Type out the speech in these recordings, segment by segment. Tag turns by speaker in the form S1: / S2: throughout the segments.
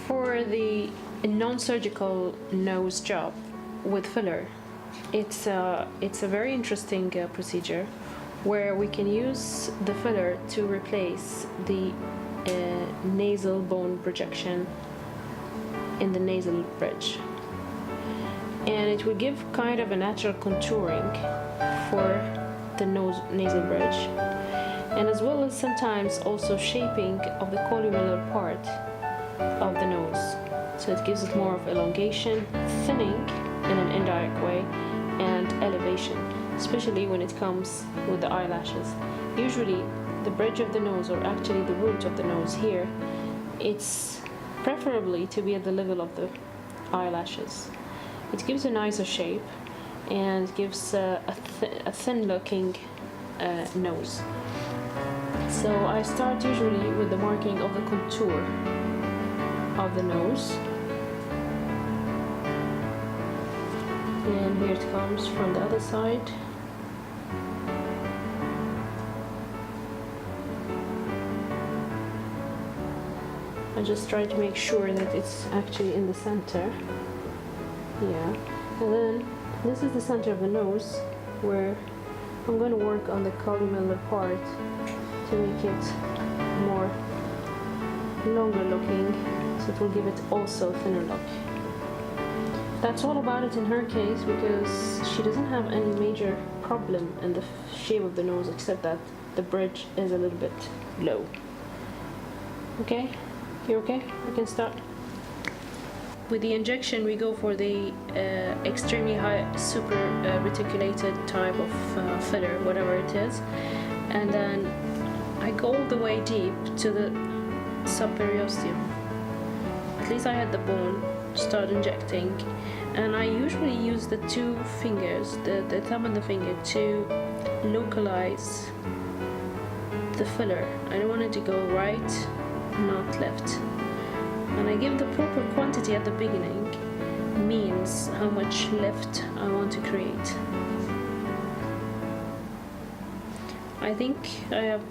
S1: For the non-surgical nose job with filler, it's a very interesting procedure where we can use the filler to replace the nasal bone projection in the nasal bridge, and it will give kind of a natural contouring for the nasal bridge, and as well as sometimes also shaping of the columnar part of the nose, so it gives it more of elongation, thinning in an indirect way, and elevation, especially when it comes with the eyelashes. Usually the bridge of the nose, or actually the root of the nose here, it's preferably to be at the level of the eyelashes. It gives a nicer shape and gives a thin looking nose. So I start usually with the marking of the contour of the nose, and here it comes from the other side. I just try to make sure that it's actually in the center. Yeah, and then this is the center of the nose, where I'm going to work on the columnar part to make it more longer looking, so it will give it also a thinner look. That's all about it in her case, because she doesn't have any major problem in the shape of the nose, except that the bridge is a little bit low. Okay, you okay? We can start. With the injection, we go for the extremely high, super reticulated type of filler, whatever it is, and then I go all the way deep to the subperiosteum. At least I had the bone, start injecting, and I usually use the two fingers, the thumb and the finger, to localize the filler. I don't want it to go right, not left. And I give the proper quantity at the beginning, means how much lift I want to create. I think I have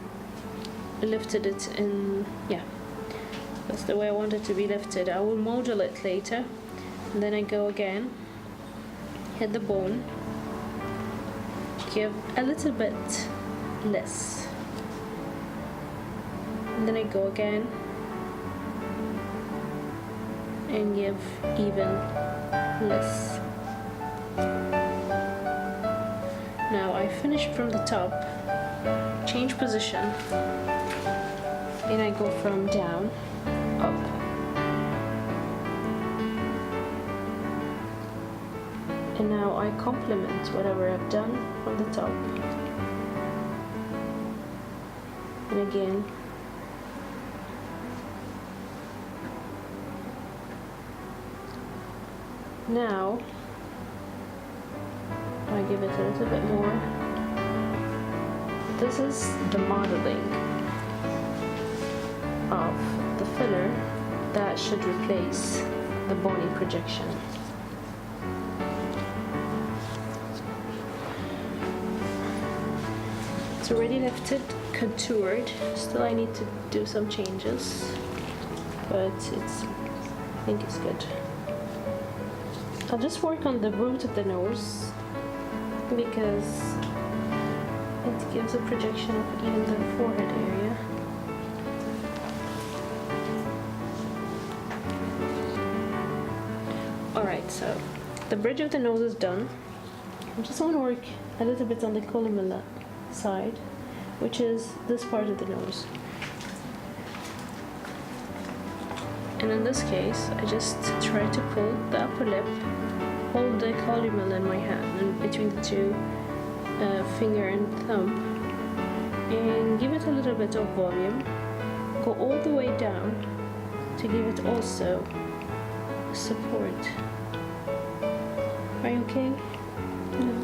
S1: lifted it in, yeah, that's the way I want it to be lifted. I will model it later, and then I go again, hit the bone, give a little bit less, and then I go again and give even less. Now I finish from the top, change position, and I go from down, up. And now I complement whatever I've done from the top. And again, now I give it a little bit more. This is the modeling of the filler that should replace the bony projection. It's already lifted, contoured. Still I need to do some changes, but I think it's good. I'll just work on the root of the nose, because it gives a projection of even the forehead area. Alright, so the bridge of the nose is done. I just want to work a little bit on the columnar side, which is this part of the nose. And in this case, I just try to pull the upper lip, hold the columnar in my hand, and between the two finger and thumb, and give it a little bit of volume. Go all the way down to give it also support. Are you okay? No.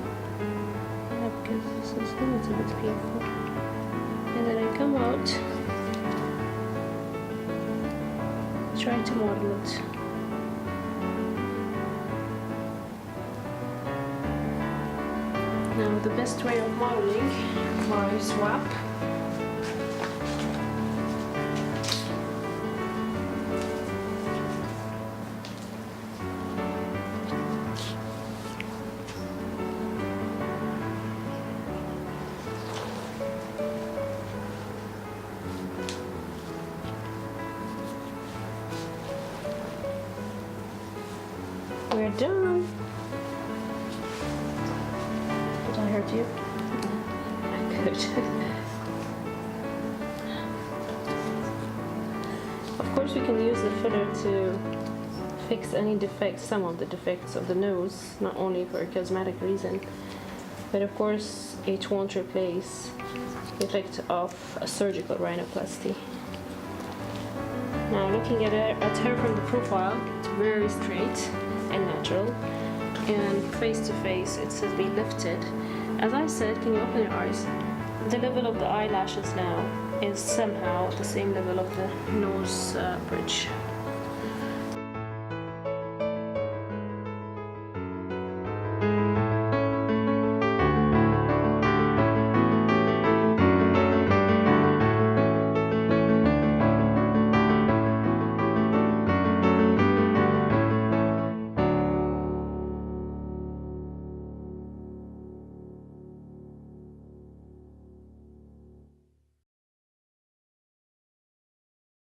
S1: Yeah, because this is a little bit painful. And then I come out, try to model it. Now the best way of modeling my swap we're done. Did I hurt you? Good. Of course, we can use the filler to fix any defects, some of the defects of the nose, not only for a cosmetic reason, but of course it won't replace the effect of a surgical rhinoplasty. Now looking at her from the profile, it's very straight and natural, and face to face it says be lifted. As I said, can you open your eyes? The level of the eyelashes now is somehow at the same level of the nose bridge.